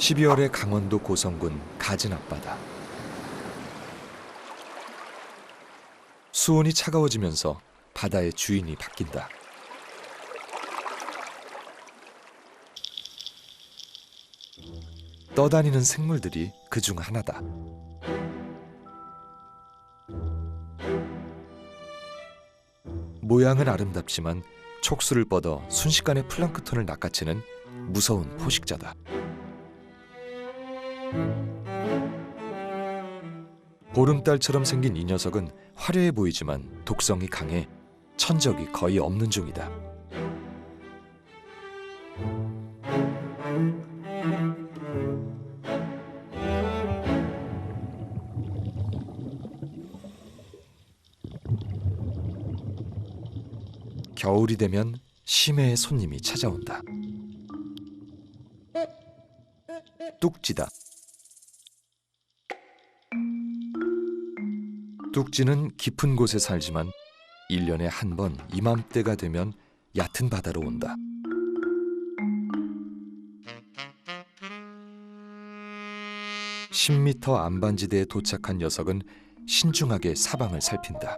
12월의 강원도 고성군 가진 앞바다. 수온이 차가워지면서 바다의 주인이 바뀐다. 떠다니는 생물들이 그중 하나다. 모양은 아름답지만 촉수를 뻗어 순식간에 플랑크톤을 낚아채는 무서운 포식자다. 보름달처럼 생긴 이 녀석은 화려해 보이지만 독성이 강해 천적이 거의 없는 종이다. 겨울이 되면 심해의 손님이 찾아온다. 뚝지다. 뚝지는 깊은 곳에 살지만 1년에 한 번 이맘때가 되면 얕은 바다로 온다. (10m) 안반지대에 도착한 녀석은 신중하게 사방을 살핀다.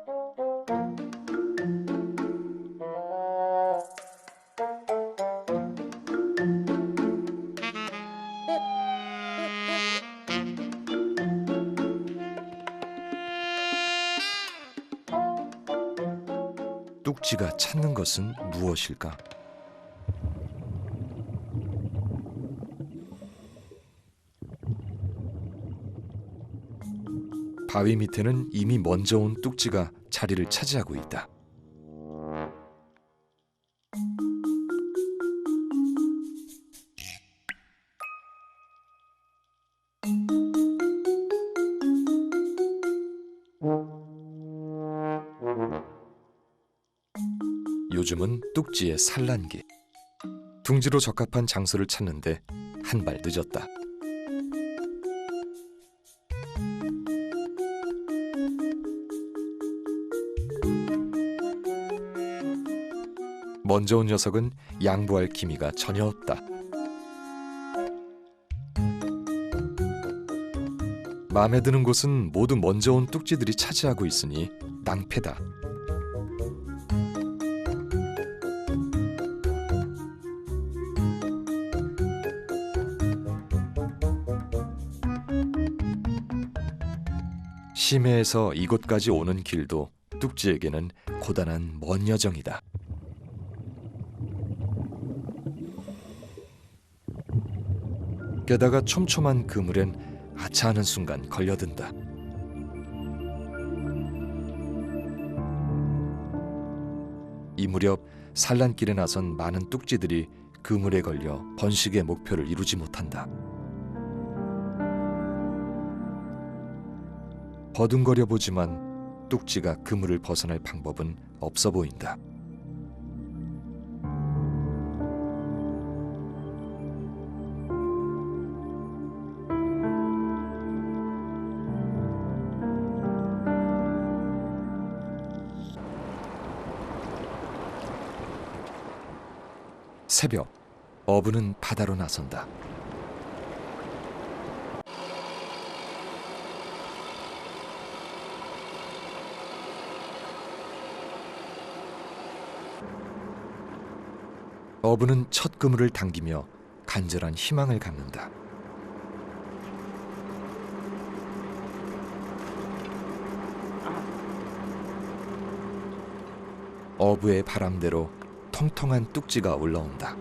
뚝지가 찾는 것은 무엇일까? 바위 밑에는 이미 먼저 온 뚝지가 자리를 차지하고 있다. 요즘은 뚝지의 산란기. 둥지로 적합한 장소를 찾는데 한 발 늦었다. 먼저 온 녀석은 양보할 기미가 전혀 없다. 마음에 드는 곳은 모두 먼저 온 뚝지들이 차지하고 있으니 낭패다. 심해에서 이곳까지 오는 길도 뚝지에게는 고단한 먼 여정이다. 게다가 촘촘한 그물엔 아차하는 순간 걸려든다. 이 무렵 산란길에 나선 많은 뚝지들이 그물에 걸려 번식의 목표를 이루지 못한다. 버둥거려 보지만 뚝지가 그물을 벗어날 방법은 없어 보인다. 새벽, 어부는 바다로 나선다. 어부는 첫 그물을 당기며 간절한 희망을 갖는다. 어부의 바람대로 통통한 뚝지가 올라온다.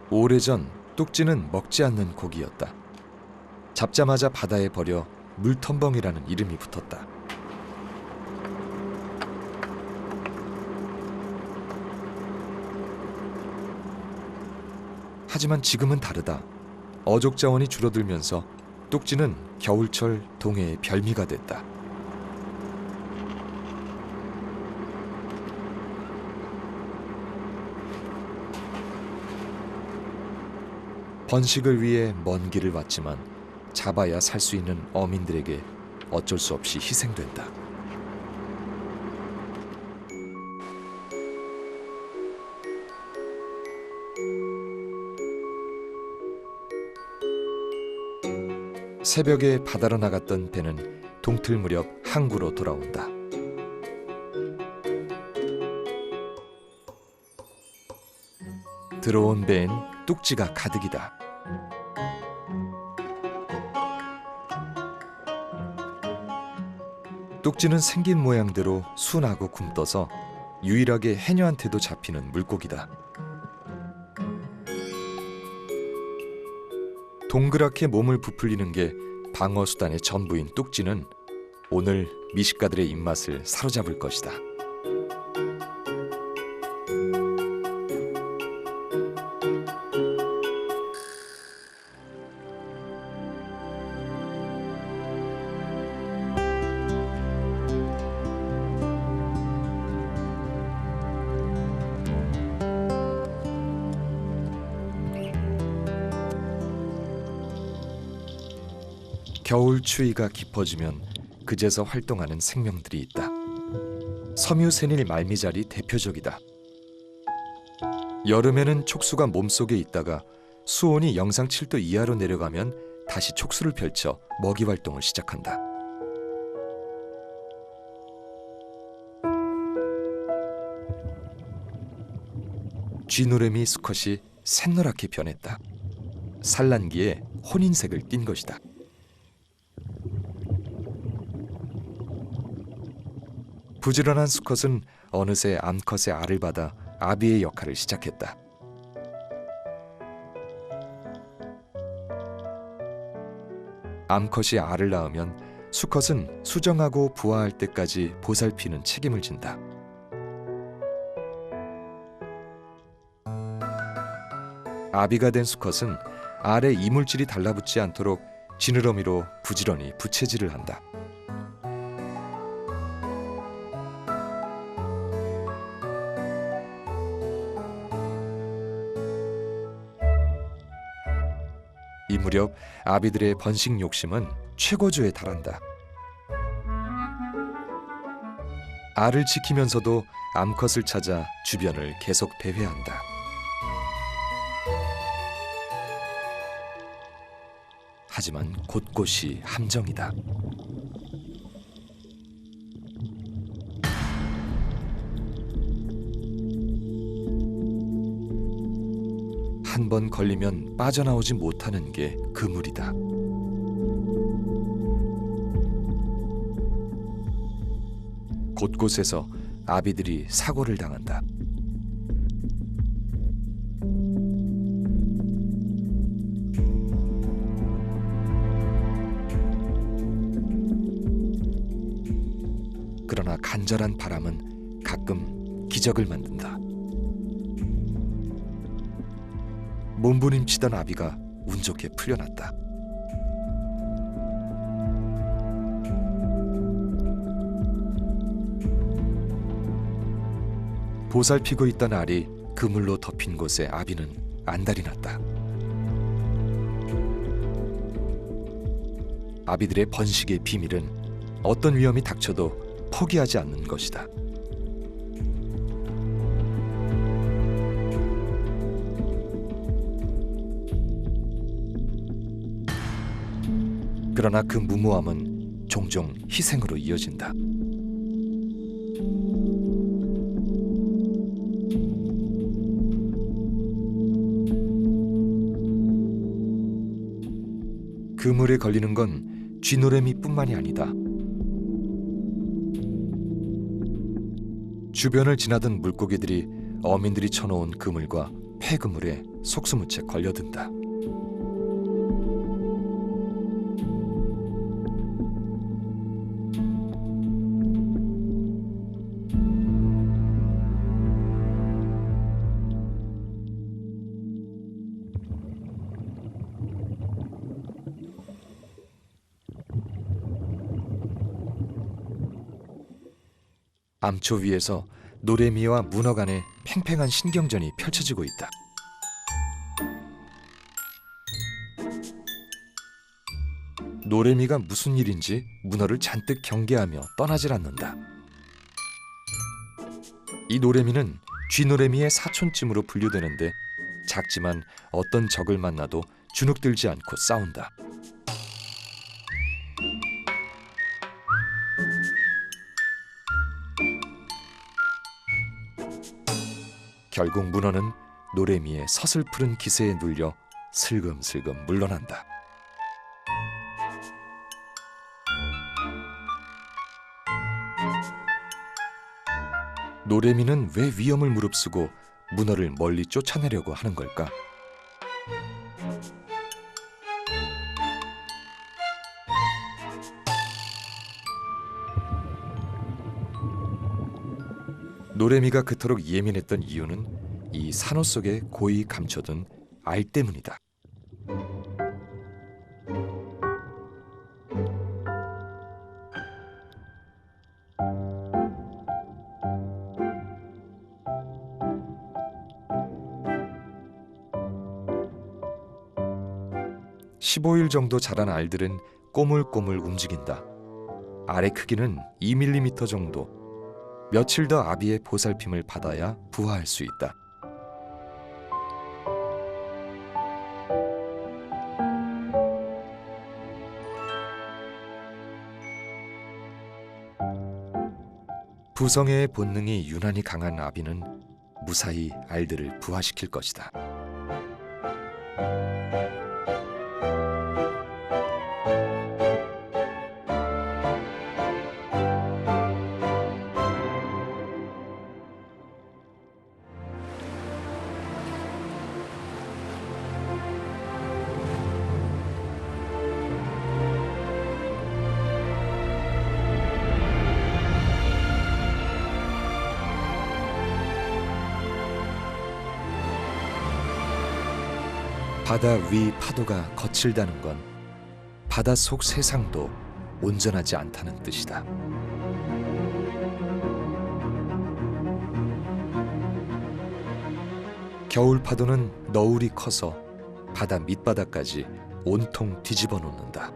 오래전 뚝지는 먹지 않는 고기였다. 잡자마자 바다에 버려 물텀벙이라는 이름이 붙었다. 하지만 지금은 다르다. 어족 자원이 줄어들면서 뚝지는 겨울철 동해의 별미가 됐다. 번식을 위해 먼 길을 왔지만 잡아야 살 수 있는 어민들에게 어쩔 수 없이 희생된다. 새벽에 바다로 나갔던 배는 동틀 무렵 항구로 돌아온다. 들어온 배엔 뚝지가 가득이다. 뚝지는 생긴 모양대로 순하고 굼떠서 유일하게 해녀한테도 잡히는 물고기다. 동그랗게 몸을 부풀리는 게 방어 수단의 전부인 뚝지는 오늘 미식가들의 입맛을 사로잡을 것이다. 겨울 추위가 깊어지면 그제서 활동하는 생명들이 있다. 섬유새닐 말미잘이 대표적이다. 여름에는 촉수가 몸속에 있다가 수온이 영상 7도 이하로 내려가면 다시 촉수를 펼쳐 먹이 활동을 시작한다. 쥐노래미 수컷이 샛노랗게 변했다. 산란기에 혼인색을 띤 것이다. 부지런한 수컷은 어느새 암컷의 알을 받아 아비의 역할을 시작했다. 암컷이 알을 낳으면 수컷은 수정하고 부화할 때까지 보살피는 책임을 진다. 아비가 된 수컷은 알에 이물질이 달라붙지 않도록 지느러미로 부지런히 부채질을 한다. 이 무렵 아비들의 번식 욕심은 최고조에 달한다. 알을 지키면서도 암컷을 찾아 주변을 계속 배회한다. 하지만 곳곳이 함정이다. 한 번 걸리면 빠져나오지 못하는 게 그물이다. 곳곳에서 아비들이 사고를 당한다. 그러나 간절한 바람은 가끔 기적을 만든다. 몸부림치던 아비가 운 좋게 풀려났다. 보살피고 있던 알이 그물로 덮인 곳에 아비는 안달이 났다. 아비들의 번식의 비밀은 어떤 위험이 닥쳐도 포기하지 않는 것이다. 그러나 그 무모함은 종종 희생으로 이어진다. 그물에 걸리는 건 쥐노래미뿐만이 아니다. 주변을 지나던 물고기들이 어민들이 쳐놓은 그물과 폐그물에 속수무책 걸려든다. 암초 위에서 노래미와 문어 간의 팽팽한 신경전이 펼쳐지고 있다. 노래미가 무슨 일인지 문어를 잔뜩 경계하며 떠나질 않는다. 이 노래미는 쥐노래미의 사촌쯤으로 분류되는데 작지만 어떤 적을 만나도 주눅들지 않고 싸운다. 결국 문어는 노래미의 서슬푸른 기세에 눌려 슬금슬금 물러난다. 노래미는 왜 위험을 무릅쓰고 문어를 멀리 쫓아내려고 하는 걸까? 노래미가 그토록 예민했던 이유는 이 산호 속에 고이 감춰둔 알 때문이다. (15일) 정도 자란 알들은 꼬물꼬물 움직인다. 알의 크기는 2mm 정도. 며칠 더 아비의 보살핌을 받아야 부화할 수 있다. 부성애의 본능이 유난히 강한 아비는 무사히 알들을 부화시킬 것이다. 바다 위 파도가 거칠다는 건 바닷속 세상도 온전하지 않다는 뜻이다. 겨울 파도는 너울이 커서 바다 밑바닥까지 온통 뒤집어 놓는다.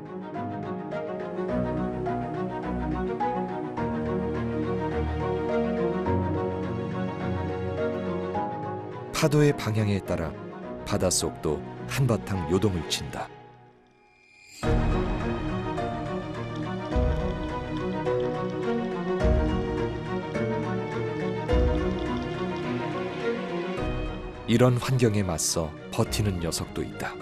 파도의 방향에 따라 바닷속도 한바탕 요동을 친다. 이런 환경에 맞서 버티는 녀석도 있다.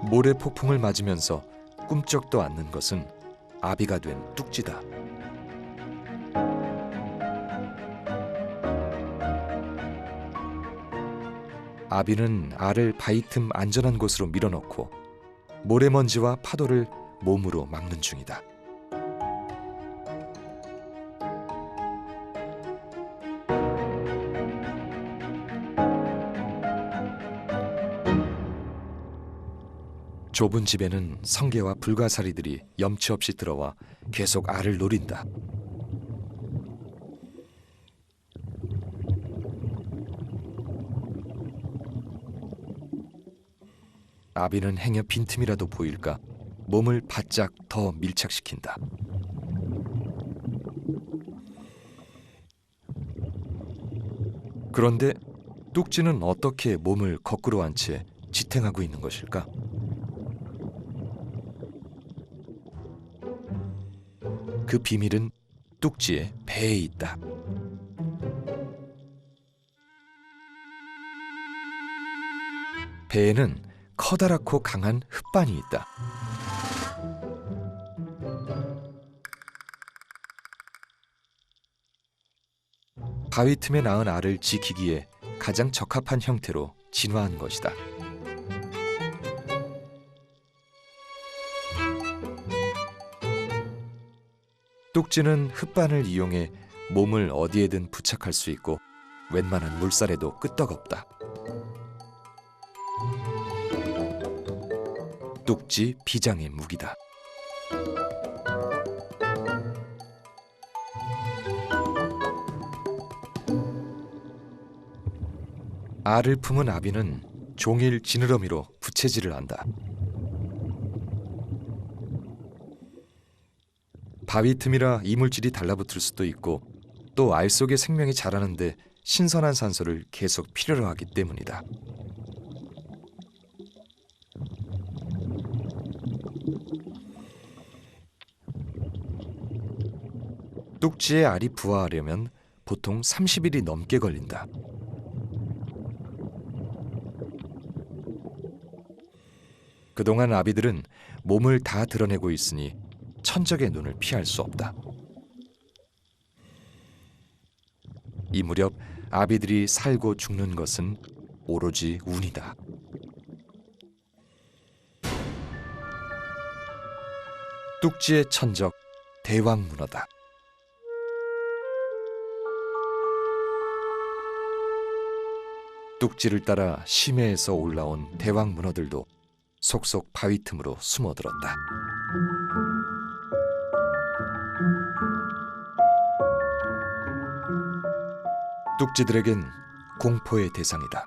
모래 폭풍을 맞으면서 꿈쩍도 않는 것은 아비가 된 뚝지다. 아비는 알을 바위 틈 안전한 곳으로 밀어넣고 모래먼지와 파도를 몸으로 막는 중이다. 좁은 집에는 성게와 불가사리들이 염치 없이 들어와 계속 알을 노린다. 아비는 행여 빈틈이라도 보일까 몸을 바짝 더 밀착시킨다. 그런데 뚝지는 어떻게 몸을 거꾸로 한 채 지탱하고 있는 것일까? 그 비밀은 뚝지의 배에 있다. 배에는 커다랗고 강한 혓반이 있다. 바위 틈에 낳은 알을 지키기에 가장 적합한 형태로 진화한 것이다. 뚝지는 혓반을 이용해 몸을 어디에든 부착할 수 있고 웬만한 물살에도 끄떡없다. 뚝지 비장의 무기다. 알을 품은 아비는 종일 지느러미로 부채질을 한다. 바위 틈이라 이물질이 달라붙을 수도 있고 또 알 속의 생명이 자라는데 신선한 산소를 계속 필요로 하기 때문이다. 뚝지의 알이 부화하려면 보통 30일이 넘게 걸린다. 그동안 아비들은 몸을 다 드러내고 있으니 천적의 눈을 피할 수 없다. 이 무렵 아비들이 살고 죽는 것은 오로지 운이다. 뚝지의 천적 대왕문어다. 뚝지를 따라 심해에서 올라온 대왕문어들도 속속 바위 틈으로 숨어들었다. 뚝지들에겐 공포의 대상이다.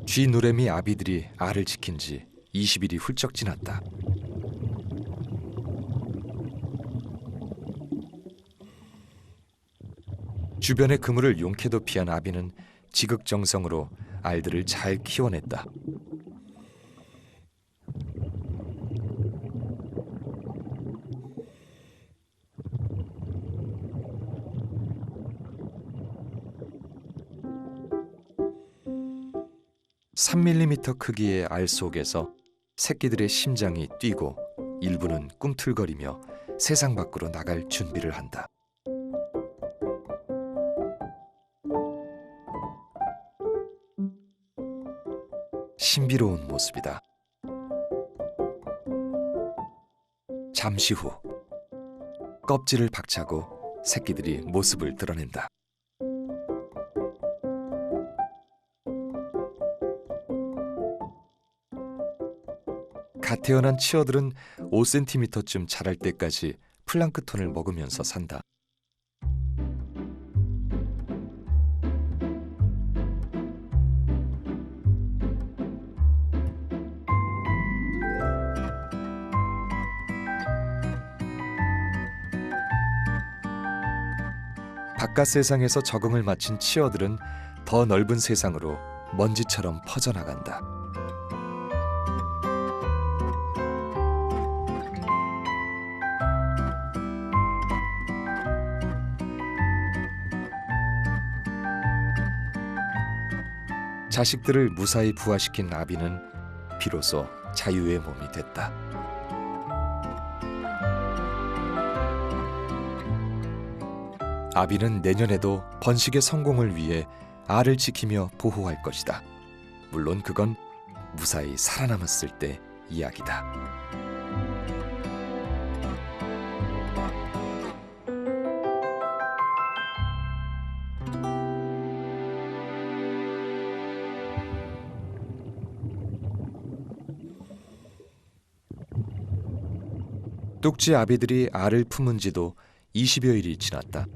쥐누래미 아비들이 알을 지킨 지 20일이 훌쩍 지났다. 주변의 그물을 용케도 피한 아비는 지극정성으로 알들을 잘 키워냈다. (3mm) 크기의 알 속에서 새끼들의 심장이 뛰고 일부는 꿈틀거리며 세상 밖으로 나갈 준비를 한다. 신비로운 모습이다. 잠시 후 껍질을 박차고 새끼들이 모습을 드러낸다. 갓 태어난 치어들은 5cm쯤 자랄 때까지 플랑크톤을 먹으면서 산다. 바깥 세상에서 적응을 마친 치어들은 더 넓은 세상으로 먼지처럼 퍼져나간다. 자식들을 무사히 부화시킨 아비는 비로소 자유의 몸이 됐다. 아비는 내년에도 번식의 성공을 위해 알을 지키며 보호할 것이다. 물론 그건 무사히 살아남았을 때 이야기다. 뚝지 아비들이 알을 품은 지도 20여일이 지났다.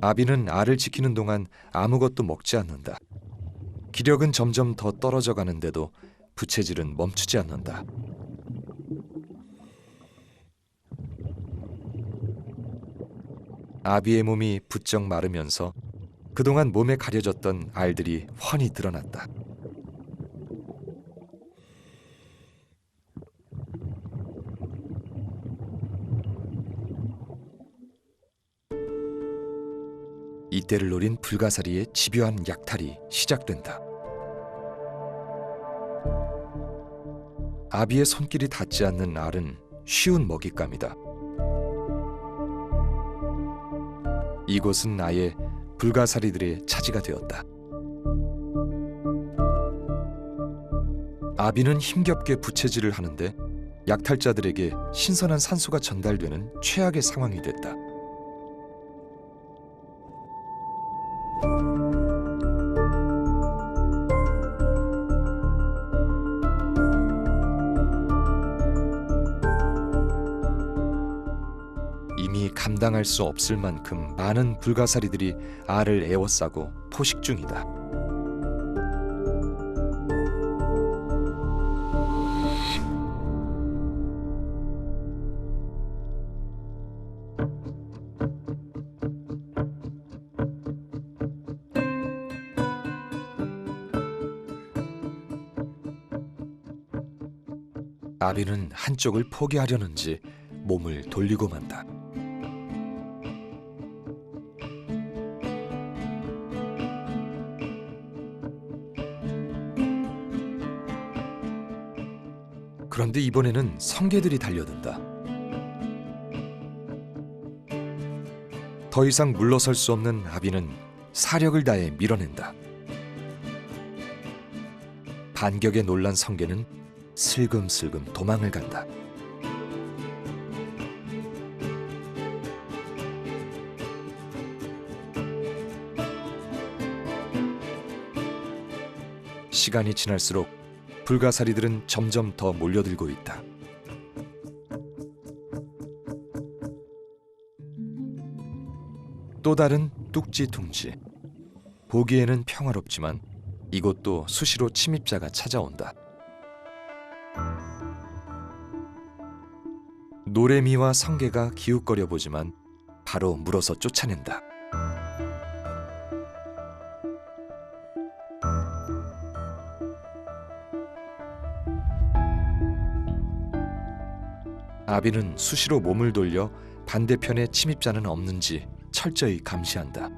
아비는 알을 지키는 동안 아무것도 먹지 않는다. 기력은 점점 더 떨어져 가는데도 부채질은 멈추지 않는다. 아비의 몸이 부쩍 마르면서 그동안 몸에 가려졌던 알들이 훤히 드러났다. 이때를 노린 불가사리의 집요한 약탈이 시작된다. 아비의 손길이 닿지 않는 알은 쉬운 먹잇감이다. 이곳은 아예 불가사리들의 차지가 되었다. 아비는 힘겹게 부채질을 하는데 약탈자들에게 신선한 산소가 전달되는 최악의 상황이 됐다. 이미 감당할 수 없을 만큼 많은 불가사리들이 알을 에워싸고 포식 중이다. 아비는 한쪽을 포기하려는지 몸을 돌리고 만다. 그런데 이번에는 성게들이 달려든다. 더 이상 물러설 수 없는 아비는 사력을 다해 밀어낸다. 반격에 놀란 성게는 슬금슬금 도망을 간다. 시간이 지날수록 불가사리들은 점점 더 몰려들고 있다. 또 다른 뚝지둥지. 보기에는 평화롭지만 이곳도 수시로 침입자가 찾아온다. 노래미와 성게가 기웃거려 보지만 바로 물어서 쫓아낸다. 아비는 수시로 몸을 돌려 반대편에 침입자는 없는지 철저히 감시한다.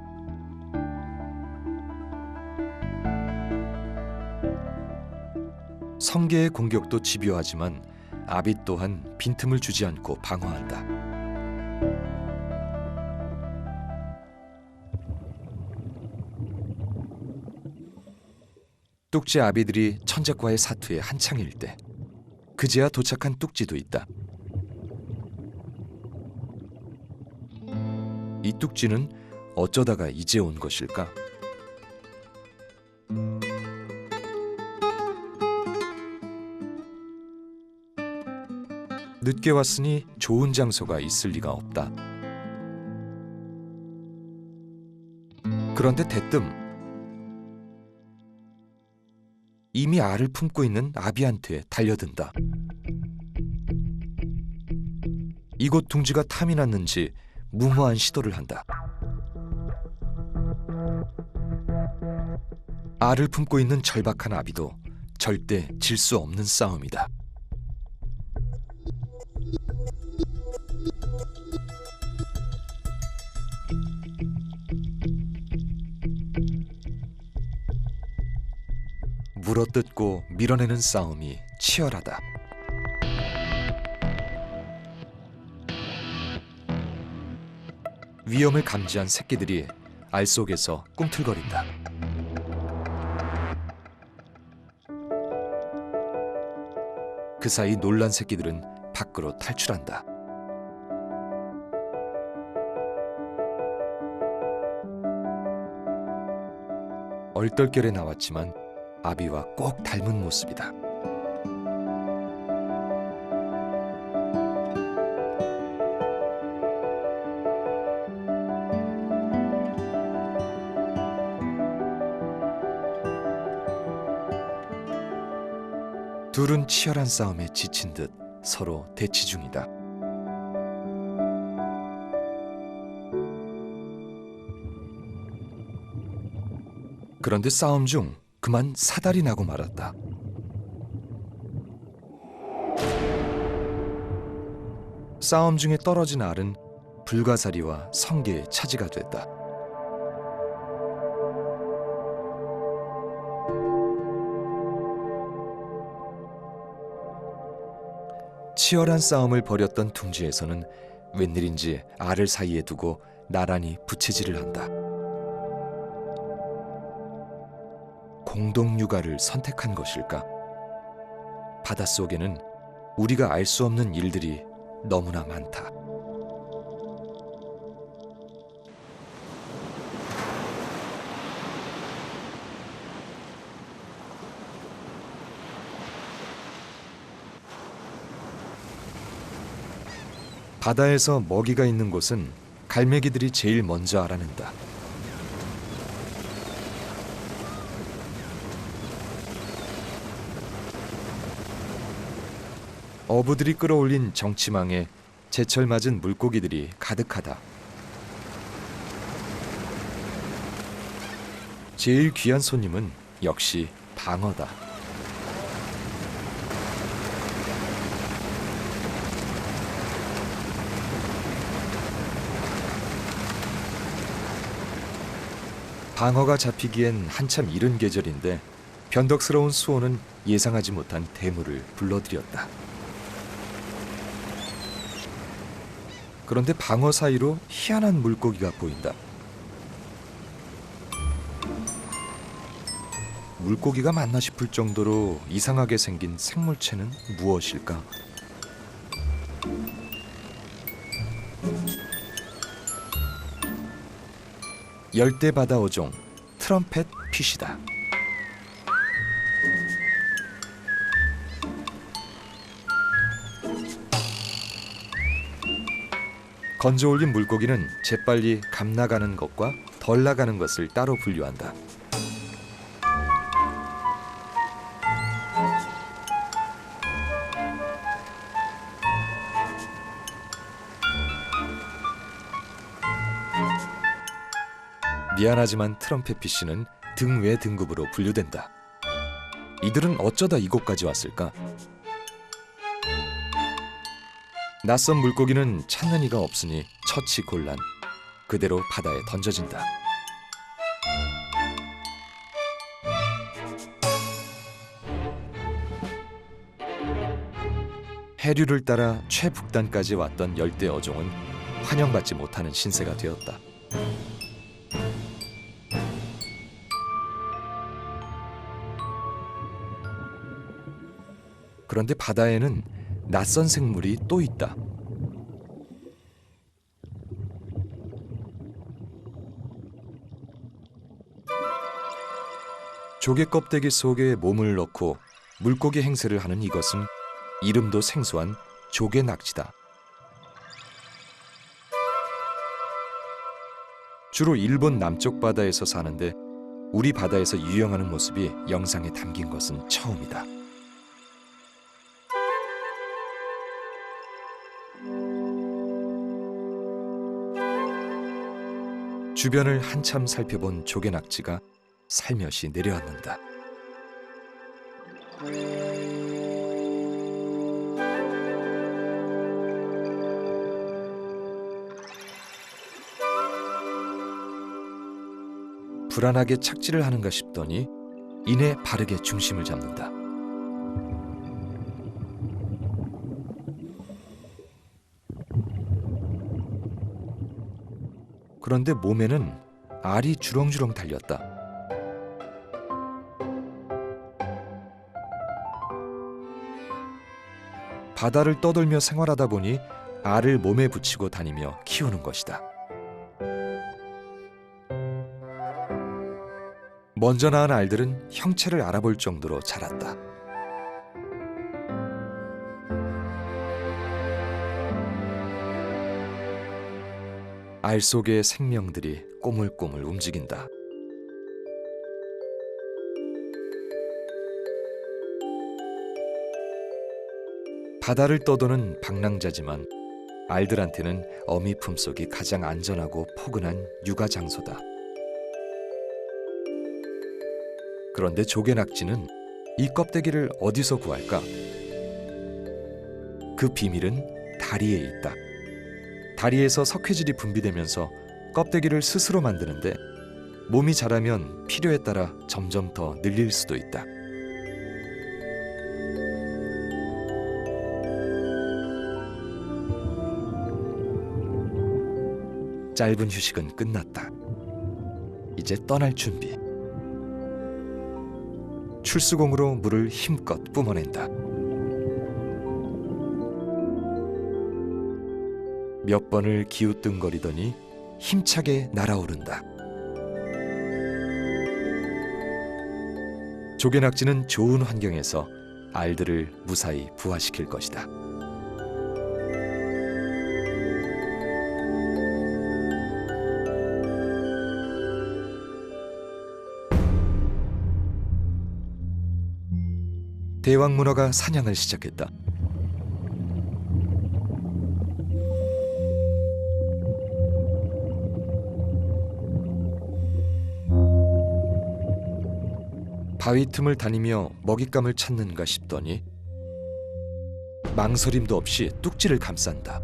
성게의 공격도 집요하지만 아비 또한 빈틈을 주지 않고 방어한다. 뚝지 아비들이 천적과의 사투에 한창일 때 그제야 도착한 뚝지도 있다. 이 뚝지는 어쩌다가 이제 온 것일까? 늦게 왔으니 좋은 장소가 있을 리가 없다. 그런데 대뜸 이미 알을 품고 있는 아비한테 달려든다. 이곳 둥지가 탐이 났는지 무모한 시도를 한다. 알을 품고 있는 절박한 아비도 절대 질 수 없는 싸움이다. 물어뜯고 밀어내는 싸움이 치열하다. 위험을 감지한 새끼들이 알 속에서 꿈틀거린다. 그 사이 놀란 새끼들은 밖으로 탈출한다. 얼떨결에 나왔지만 아비와 꼭 닮은 모습이다. 둘은 치열한 싸움에 지친 듯 서로 대치 중이다. 그런데 싸움 중 그만 사달이 나고 말았다. 싸움 중에 떨어진 알은 불가사리와 성게의 차지가 됐다. 치열한 싸움을 벌였던 둥지에서는 웬일인지 알을 사이에 두고 나란히 부채질을 한다. 공동 육아를 선택한 것일까? 바닷속에는 우리가 알 수 없는 일들이 너무나 많다. 바다에서 먹이가 있는 곳은 갈매기들이 제일 먼저 알아낸다. 어부들이 끌어올린 정치망에 제철 맞은 물고기들이 가득하다. 제일 귀한 손님은 역시 방어다. 방어가 잡히기엔 한참 이른 계절인데 변덕스러운 수온은 예상하지 못한 대물을 불러들였다. 그런데 방어 사이로 희한한 물고기가 보인다. 물고기가 맞나 싶을 정도로 이상하게 생긴 생물체는 무엇일까? 열대 바다 어종 트럼펫 핏이다. 건져 올린 물고기는 재빨리 감 나가는 것과 덜 나가는 것을 따로 분류한다. 미안하지만 트럼펫 피쉬는 등외 등급으로 분류된다. 이들은 어쩌다 이곳까지 왔을까? 낯선 물고기는 찾는 이가 없으니 처치곤란. 그대로 바다에 던져진다. 해류를 따라 최북단까지 왔던 열대 어종은 환영받지 못하는 신세가 되었다. 그런데 바다에는 낯선 생물이 또 있다. 조개 껍데기 속에 몸을 넣고 물고기 행세를 하는 이것은 이름도 생소한 조개 낙지다. 주로 일본 남쪽 바다에서 사는데 우리 바다에서 유영하는 모습이 영상에 담긴 것은 처음이다. 주변을 한참 살펴본 조개낙지가 살며시 내려앉는다. 불안하게 착지를 하는가 싶더니 이내 바르게 중심을 잡는다. 그런데 몸에는 알이 주렁주렁 달렸다. 바다를 떠돌며 생활하다 보니 알을 몸에 붙이고 다니며 키우는 것이다. 먼저 낳은 알들은 형체를 알아볼 정도로 자랐다. 알 속의 생명들이 꼬물꼬물 움직인다. 바다를 떠도는 방랑자지만 알들한테는 어미 품속이 가장 안전하고 포근한 육아 장소다. 그런데 조개낙지는 이 껍데기를 어디서 구할까? 그 비밀은 다리에 있다. 다리에서 석회질이 분비되면서 껍데기를 스스로 만드는데 몸이 자라면 필요에 따라 점점 더 늘릴 수도 있다. 짧은 휴식은 끝났다. 이제 떠날 준비. 출수공으로 물을 힘껏 뿜어낸다. 몇 번을 기우뚱거리더니 힘차게 날아오른다. 조개낙지는 좋은 환경에서 알들을 무사히 부화시킬 것이다. 대왕문어가 사냥을 시작했다. 바위 틈을 다니며 먹잇감을 찾는가 싶더니 망설임도 없이 뚝지를 감싼다.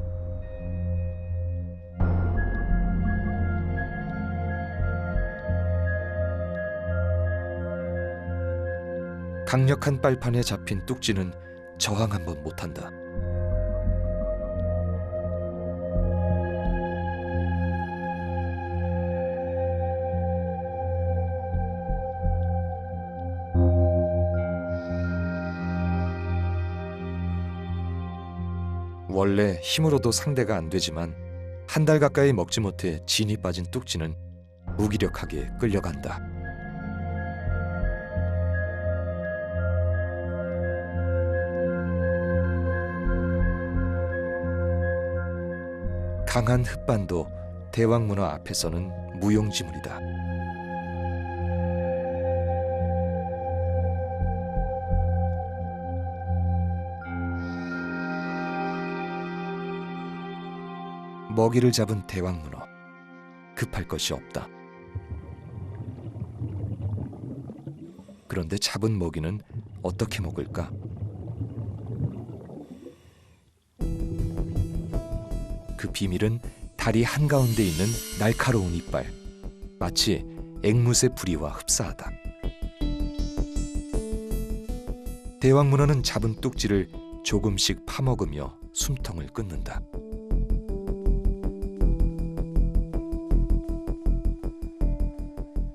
강력한 빨판에 잡힌 뚝지는 저항 한번 못한다. 원래 힘으로도 상대가 안 되지만 한 달 가까이 먹지 못해 진이 빠진 뚝지는 무기력하게 끌려간다. 강한 흙반도 대왕문어 앞에서는 무용지물이다. 먹이를 잡은 대왕문어, 급할 것이 없다. 그런데 잡은 먹이는 어떻게 먹을까? 그 비밀은 다리 한가운데 있는 날카로운 이빨, 마치 앵무새 부리와 흡사하다. 대왕문어는 잡은 뚝지를 조금씩 파먹으며 숨통을 끊는다.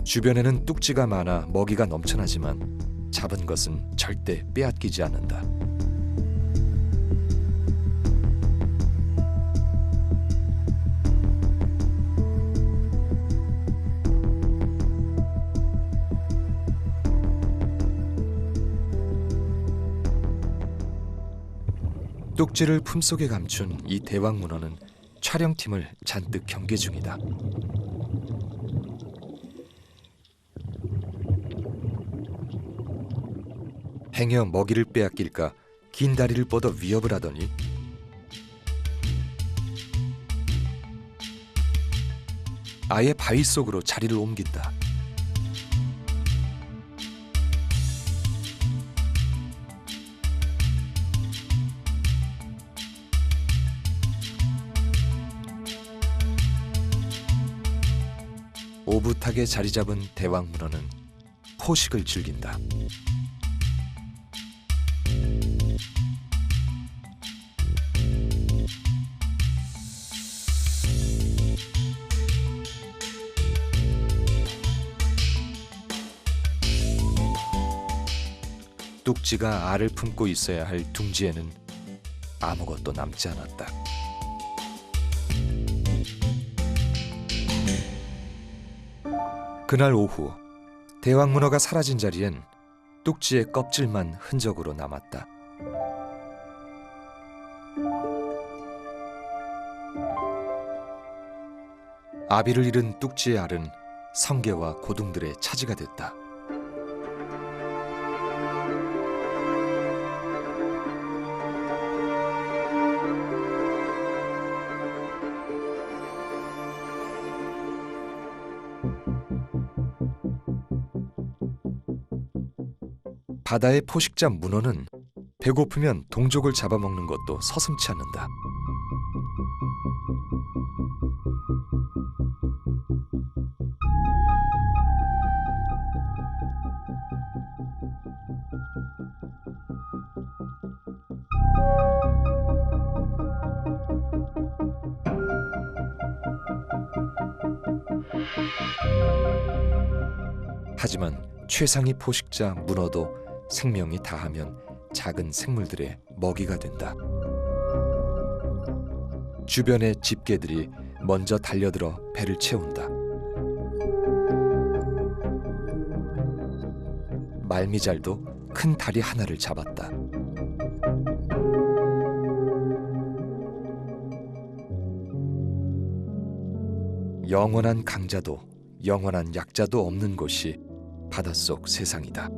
주변에는 뚝지가 많아 먹이가 넘쳐나지만 잡은 것은 절대 빼앗기지 않는다. 뚝지를 품속에 감춘 이 대왕문어는 촬영팀을 잔뜩 경계 중이다. 행여 먹이를 빼앗길까 긴 다리를 뻗어 위협을 하더니 아예 바위 속으로 자리를 옮긴다. 오붓하게 자리 잡은 대왕문어는 포식을 즐긴다. 뚝지가 알을 품고 있어야 할 둥지에는 아무것도 남지 않았다. 그날 오후 대왕문어가 사라진 자리엔 뚝지의 껍질만 흔적으로 남았다. 아비를 잃은 뚝지의 알은 성게와 고둥들의 차지가 됐다. 바다의 포식자 문어는 배고프면 동족을 잡아먹는 것도 서슴지 않는다. 하지만 최상위 포식자 문어도 생명이 다하면 작은 생물들의 먹이가 된다. 주변의 집게들이 먼저 달려들어 배를 채운다. 말미잘도 큰 다리 하나를 잡았다. 영원한 강자도 영원한 약자도 없는 곳이 바닷속 세상이다.